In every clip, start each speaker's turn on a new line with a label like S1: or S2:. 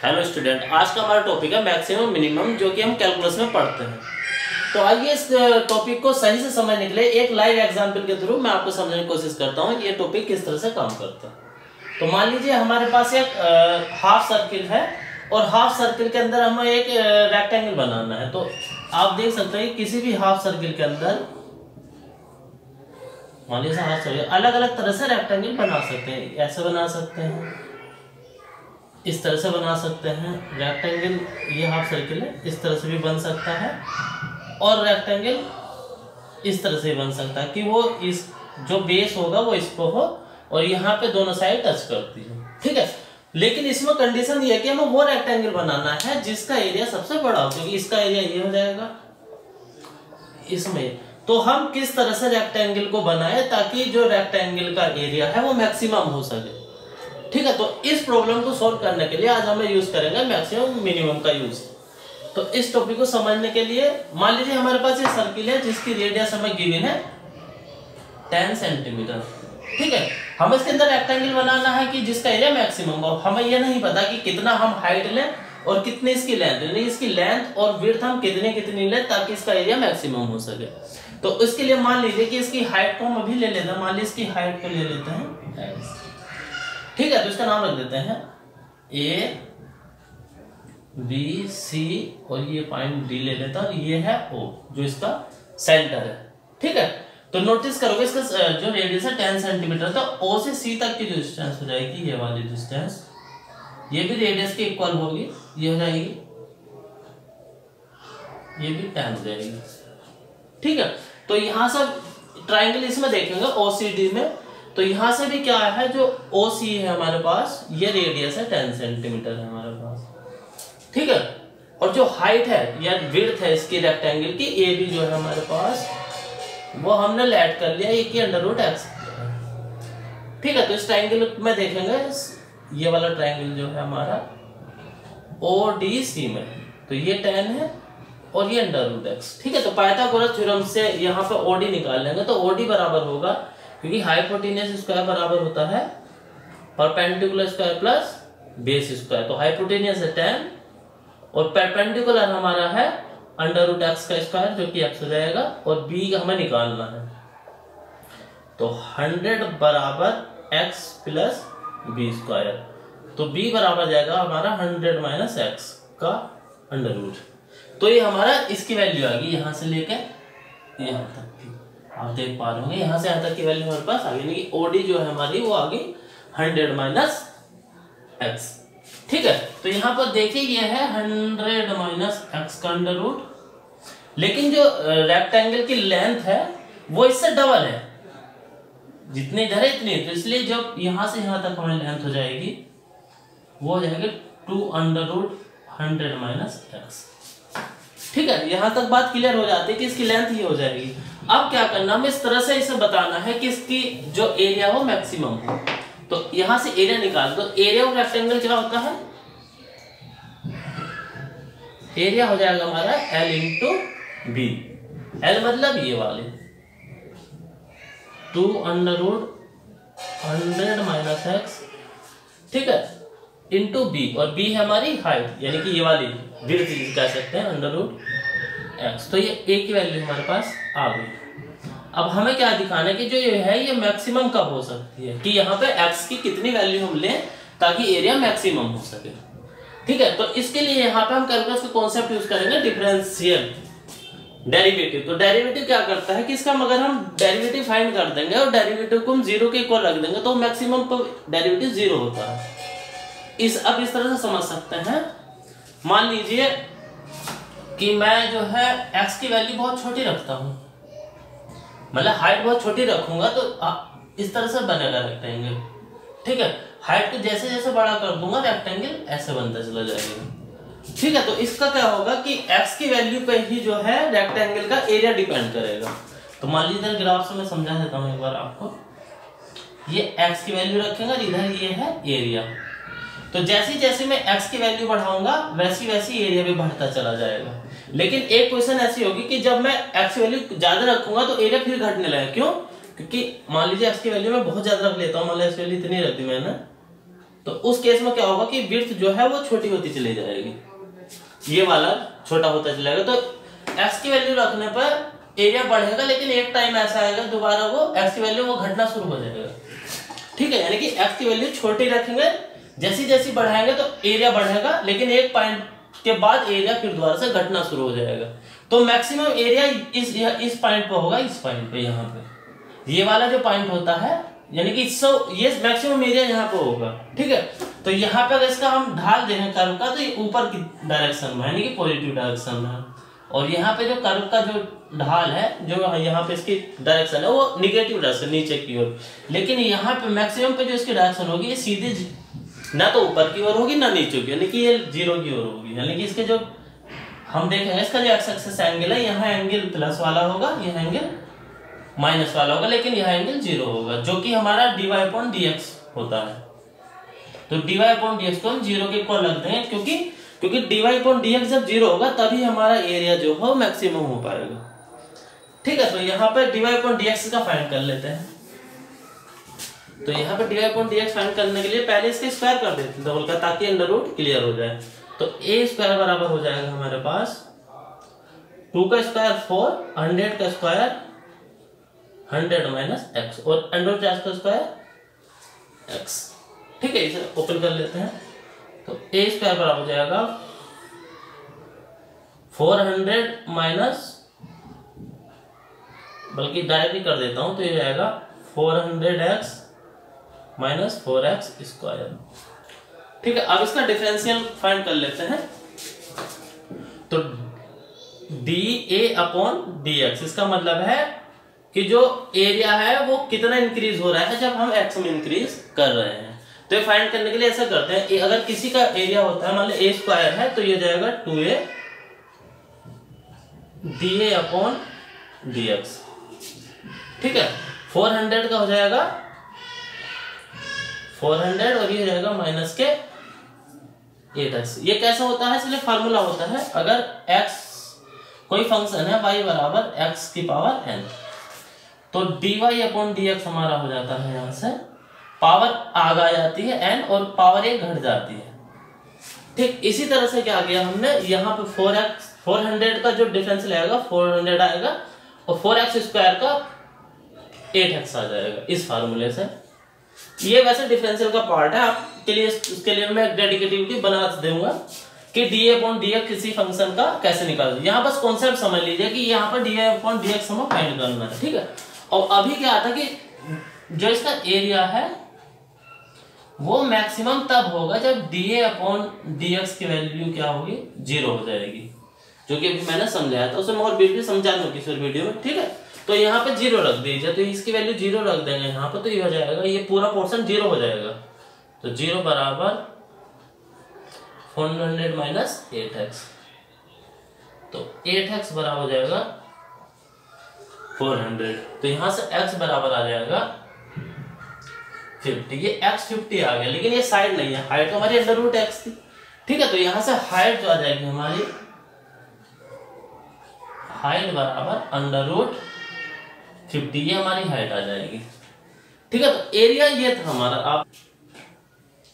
S1: Hello student, आज का हमारा टॉपिक है मैक्सिमम मिनिमम, जो कि हम कैलकुलस में पढ़ते हैं। तो आइए इस टॉपिक को सही से समझने के लिए एक लाइव एग्जांपल के थ्रू मैं आपको समझने की कोशिश करता हूं कि ये टॉपिक किस तरह से काम करता है। तो मान लीजिए हमारे पास एक हाफ सर्किल है और हाफ सर्किल के अंदर हमें एक रेक्टेंगल बनाना है। तो आप देख सकते हैं किसी भी हाफ सर्किल के अंदर मान लीजिए हाफ सर्किल अलग अलग तरह से रेक्टेंगल बना सकते हैं। ऐसे बना सकते हैं, इस तरह से बना सकते हैं रेक्टेंगल। ये हाफ सर्किल है, इस तरह से भी बन सकता है और रेक्टेंगल इस तरह से भी बन सकता है कि वो इस जो बेस होगा वो इसको हो और यहाँ पे दोनों साइड टच करती है। ठीक है, लेकिन इसमें कंडीशन ये है कि हमें वो रेक्टेंगल बनाना है जिसका एरिया सबसे बड़ा हो, क्योंकि इसका एरिया ये हो जाएगा इसमें। तो हम किस तरह से रेक्टेंगल को बनाए ताकि जो रेक्टेंगल का एरिया है वो मैक्सिमम हो सके। ठीक है, तो इस प्रॉब्लम को सॉल्व करने के लिए आज हम यूज करेंगे मैक्सिमम मिनिमम का यूज। तो इस टॉपिक को समझने के लिए मान लीजिए हमारे पास ये सर्किल है जिसकी रेडियस हमें गिवन है 10 सेंटीमीटर। ठीक है, हम इसके अंदर रेक्टेंगल बनाना है कि जिसका एरिया मैक्सिमम हो। हमें यह नहीं पता कि कितना हम हाइट लें और कितनी इसकी लेंथ, यानी इसकी लेंथ और विड्थ हम कितनी लें ताकि इसका एरिया मैक्सिमम हो सके। तो इसके लिए मान लीजिए कि इसकी हाइट को हम अभी ले लेते हैं। मान लीजिए इसकी हाइट को ले लेते हैं x। ठीक है, तो इसका नाम रख देते हैं ए बी सी और ये पॉइंट डी ले लेता है और ये है ओ जो इसका सेंटर है। ठीक है, तो नोटिस करोगे इसका जो रेडियस है 10 सेंटीमीटर, तो ओ से सी तक की जो डिस्टेंस हो जाएगी ये वाली डिस्टेंस, ये भी रेडियस के इक्वल होगी, ये हो जाएगी, ये भी 10 हो जाएगी। ठीक है, तो यहां से ट्राइंगल इसमें देखेंगे ओसीडी में, तो यहां से भी क्या है जो OC है हमारे पास, ये रेडियस है 10 सेंटीमीटर है हमारे पास। ठीक है, और जो हाइट है या विड्थ है इसकी रेक्टेंगल की AB जो है हमारे पास, वो हमने लेट कर लिया ये की √x। ठीक है, तो इस ट्राइंगल में देखेंगे ये वाला ट्राइंगल जो है हमारा ODC में, तो ये 10 है और ये √x। ठीक है, तो पाइथागोरस थ्योरम से यहाँ पे OD निकाल लेंगे, तो OD बराबर होगा, क्योंकि हाइपोटेन्यूज स्क्वायर बराबर होता है perpendicular square plus base square. तो हाइपोटेन्यूज है 10 और परपेंडिकुलर हमारा है √x का स्क्वायर जो कि x हो जाएगा और b हमें निकालना है। तो 100 बराबर x प्लस b स्क्वायर, तो b बराबर जाएगा हमारा 100 माइनस x का √। तो ये हमारा इसकी वैल्यू आ गई यहां से लेके यहां तक की। आप देख पा रहे होंगे यहां से यहां तक की वैल्यू हमारे पास आ गई, यानी कि OD जो है हमारी वो आ गई 100 माइनस x। ठीक है, तो यहां पर देखिए ये है 100 माइनस x का √, लेकिन जो रेक्टेंगल की लेंथ है वो इससे डबल है, जितनी इधर है इतनी, तो इसलिए जब यहां से यहां तक हमारी लेंथ हो जाएगी वो हो जाएगी 2√100 माइनस x। ठीक है, यहां तक बात क्लियर हो जाती है कि इसकी लेंथ ही हो जाएगी। अब क्या करना, हमें इस तरह से इसे बताना है कि इसकी जो एरिया हो मैक्सिमम हो। तो यहां से एरिया निकाल दो। एरिया ऑफ रेक्टेंगल क्या होता है, एरिया हो जाएगा हमारा L इंटू बी। L मतलब ये वाले 2√100 माइनस x, ठीक है, इंटू बी, और बी है हमारी हाइट यानी कि ये वाली विड्थ कह सकते हैं √x। तो ये a की वैल्यू हमारे पास आ गई। अब हमें क्या दिखाना है कि जो ये है ये मैक्सिमम कब हो सकती है, कि यहाँ पे x की कितनी वैल्यू हम लें ताकि एरिया मैक्सिमम हो सके। ठीक है, तो इसके लिए यहाँ पे हम कैलकुलस का कॉन्सेप्ट यूज करेंगे डिफरेंशियल डेरिवेटिव। तो डेरिवेटिव क्या करता है कि इसका अगर हम डेरिवेटिव फाइंड कर देंगे और डेरिवेटिव को हम 0 के इक्वल रख देंगे तो मैक्सिमम पर डेरिवेटिव 0 होता है। अब इस तरह से समझ सकते हैं, मान लीजिए कि मैं जो है x की वैल्यू बहुत छोटी रखता हूं, मतलब हाइट बहुत छोटी रखूंगा तो इस तरह से बनेगा रेक्टेंगल। ठीक है, हाइट को जैसे जैसे बड़ा कर दूंगा रेक्टेंगल ऐसे बनता चला जाएगा। ठीक है, तो इसका क्या होगा कि x की वैल्यू पे ही जो है रेक्टेंगल का एरिया डिपेंड करेगा। तो मान लीजिए ग्राफ से मैं समझा देता हूं एक बार आपको। ये x की वैल्यू रखेंगे, इधर ये है एरिया। तो जैसे जैसे मैं x की वैल्यू बढ़ाऊंगा वैसी वैसी एरिया भी बढ़ता चला जाएगा। लेकिन एक क्वेश्चन ऐसी होगी कि जब मैं x की वैल्यू ज्यादा रखूंगा तो एरिया फिर घटने लगेगा। क्यों? क्योंकि मान लीजिए x की वैल्यू मैं बहुत ज्यादा रख लेता हूँ, मान लीजिए x की वैल्यू इतनी रख दी मैंने, तो उस केस में क्या होगा कि विड्थ जो है वो छोटी होती चली जाएगी, ये वाला छोटा होता चलेगा। तो x की वैल्यू रखने पर एरिया बढ़ेगा, लेकिन एक टाइम ऐसा आएगा दोबारा वो x की वैल्यू वो घटना शुरू हो जाएगा। ठीक है, यानी कि x की वैल्यू छोटी रखेंगे, जैसी जैसी बढ़ाएंगे तो एरिया बढ़ेगा, लेकिन एक पॉइंट के बाद एरिया फिर दोबारा से घटना शुरू हो जाएगा। तो मैक्सिमम एरिया इस पॉइंट पे होगा, इस पॉइंट पे, यहाँ पे ये वाला जो पॉइंट होता है, यानी कि ये मैक्सिमम एरिया यहाँ पे होगा। ठीक है, तो यहाँ पे अगर इसका हम ढाल दें कर्व का, तो ये ऊपर की डायरेक्शन में, यानी कि पॉजिटिव डायरेक्शन में, और यहाँ पे जो कर्व का जो ढाल है, जो यहाँ पे इसकी डायरेक्शन है वो निगेटिव डायरेक्शन नीचे की ओर। लेकिन यहाँ पे मैक्सिमम पे जो इसकी डायरेक्शन होगी ये सीधे ना तो ऊपर की ओर होगी ना नीचे की, यानी कि ये 0 की ओर होगी। यानी कि इसके जो हम देखेंगे इसका जो एक्स एक्सिस एंगल है, यहाँ एंगल प्लस वाला होगा, यहाँ एंगल माइनस वाला होगा, लेकिन यहाँ एंगल 0 होगा, जो कि हमारा dy/dx होता है। तो dy/dx को हम 0 के इक्वल रख देंगे, क्योंकि dy/dx जब 0 होगा तभी हमारा एरिया जो हो मैक्सिमम हो पाएगा। ठीक है, तो यहाँ पे dy/dx का फाइंड कर लेते हैं। तो यहाँ पे dy/dx फाइंड करने के लिए पहले इसके स्क्वायर कर देते हैं डबल का, ताकि अंडर रूट क्लियर हो जाए। तो a स्क्वायर बराबर हो जाएगा हमारे पास 2 का स्क्वायर 4, 100 का स्क्वायर 100 माइनस x, और अंडर रूट का स्क्वायर x। ठीक है, इसे ओपन कर लेते हैं। तो a स्क्वायर बराबर हो जाएगा 400 माइनस, बल्कि डायरेक्टली कर देता हूं, तो ये जाएगा 400x माइनस 4x स्क्वायर। ठीक है, अब इसका डिफरेंशियल फाइंड कर लेते हैं। तो dA/dx, इसका मतलब है कि जो एरिया है वो कितना इंक्रीज हो रहा है जब हम x में इंक्रीज कर रहे हैं। तो ये फाइंड करने के लिए ऐसा करते हैं, अगर किसी का एरिया होता है, मान लो a स्क्वायर है, तो ये जाएगा 2a dA/dx। ठीक है, 400 का हो जाएगा 400, और ये हो जाएगा माइनस के 8x। ये कैसा होता है, इसलिए फार्मूला होता है, अगर x कोई फंक्शन है y बराबर x की पावर n, तो dy/dx हमारा हो जाता है, यहां से पावर आगे आ जाती है n और पावर 1 घट जाती है। ठीक इसी तरह से क्या किया हमने, यहाँ पे 400 का जो डिफरेंस आएगा 400 आएगा, और 4x स्क्वायर का 8x आ जाएगा इस फार्मूले से। ये वैसे डिफरेंशियल का पार्ट है, आपके लिए उसके लिए मैं डेडिकेटिविटी बना दूंगा कि dA/dx किसी फंक्शन का कैसे निकालना। यहाँ बस कॉन्सेप्ट समझ लीजिए कि यहाँ पर dA/dx हमें फाइंड करना है। ठीक है, और अभी क्या आता कि जो इसका एरिया है वो मैक्सिमम तब होगा जब dA/dx की वैल्यू क्या होगी, 0 हो जाएगी, जो कि अभी मैंने समझाया था, उसे मैं और वीडियो समझा दूं किसी वीडियो में। ठीक है, तो यहाँ पे 0 रख दीजिए, तो इसकी वैल्यू 0 रख देंगे यहाँ पे, तो ये हो जाएगा, ये पूरा पोर्शन 0 हो जाएगा। तो 0 बराबर 400 माइनस 8x, तो 8x बराबर हो जाएगा 400। तो यहाँ से x बराबर आ जाएगा 50। ये x 50 आ गया, लेकिन ये साइड नहीं है, हाइट हमारी अंडर रूट x थी। ठीक है, तो यहाँ से हाइट जो आ जाएगी हमारी, हाइट बराबर अंडर रूट 50, ये हमारी हाइट आ जाएगी। ठीक है, तो एरिया ये था हमारा। आप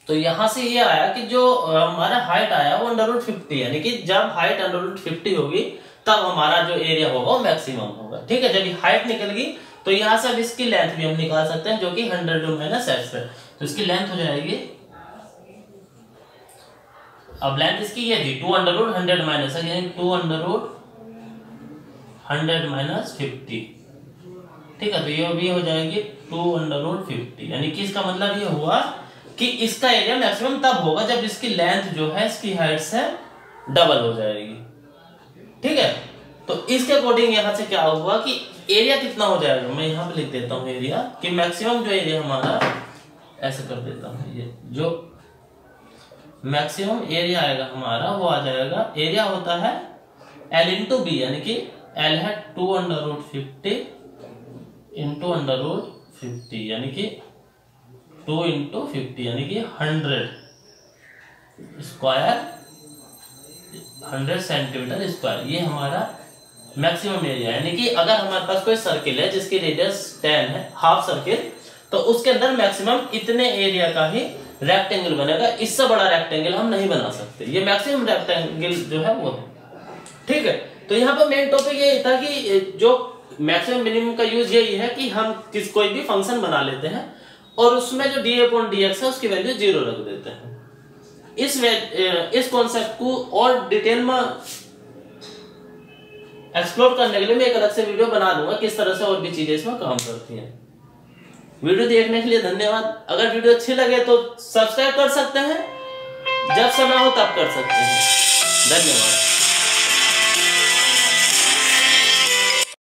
S1: तो यहां से ये आया कि जो हमारा हाइट आया वो अंडर रूट 50, यानी कि जब हाइट अंडर रूट 50 होगी तब हमारा जो एरिया होगा वो मैक्सिमम होगा। ठीक है, जब हाइट निकल गई तो यहां से अब इसकी लेंथ भी हम निकाल सकते हैं, जो कि 100 माइनस x है, तो इसकी लेंथ हो जाएगी, अब लेंथ इसकी ये थी 2 अंडर रूट 100 माइनस है, यानी 2 अंडर रूट 100 माइनस 50। ठीक है, तो ये भी हो जाएगी 2 अंडर रूट 50, यानी कि इसका मतलब ये हुआ कि इसका एरिया मैक्सिमम तब होगा जब इसकी लेंथ जो है इसकी हाइट से डबल हो जाएगी। ठीक है, तो इसके अकॉर्डिंग यहां से क्या हुआ कि एरिया कितना हो जाएगा, मैं यहां पे लिख देता हूं एरिया, कि मैक्सिमम जो एरिया हमारा, ऐसे कर देता हूं, ये जो मैक्सिमम एरिया आएगा हमारा वो आ जाएगा, एरिया होता है L इंटू बी, यानी कि L है 2 under root 50 into under root 50, यानी कि 2 इंटू 50, यानी कि 100 स्क्वायर, 100 सेंटीमीटर स्क्वायर। ये हमारा मैक्सिमम एरिया, यानी कि अगर हमारे पास कोई सर्किल है जिसकी रेडियस 10 है, हाफ सर्किल, तो उसके अंदर मैक्सिमम इतने एरिया का ही रेक्टेंगल बनेगा, इससे बड़ा रेक्टेंगल हम नहीं बना सकते, ये मैक्सिमम रेक्टेंगल जो है वो है। ठीक है, तो यहाँ पर मेन टॉपिक ये था कि जो मैक्सिमम मिनिमम का यूज यही है कि हम कोई भी फंक्शन बना लेते हैं और उसमें जो d/dx है उसकी वैल्यू 0 रख देते हैं। इस कॉन्सेप्ट को और डिटेल में एक्सप्लोर करने के लिए मैं एक अलग से वीडियो बना दूंगा, किस तरह से और भी चीजें इसमें काम करती हैं। वीडियो देखने के लिए धन्यवाद। अगर वीडियो अच्छी लगे तो सब्सक्राइब कर सकते हैं, जब समय हो तब कर सकते हैं। धन्यवाद।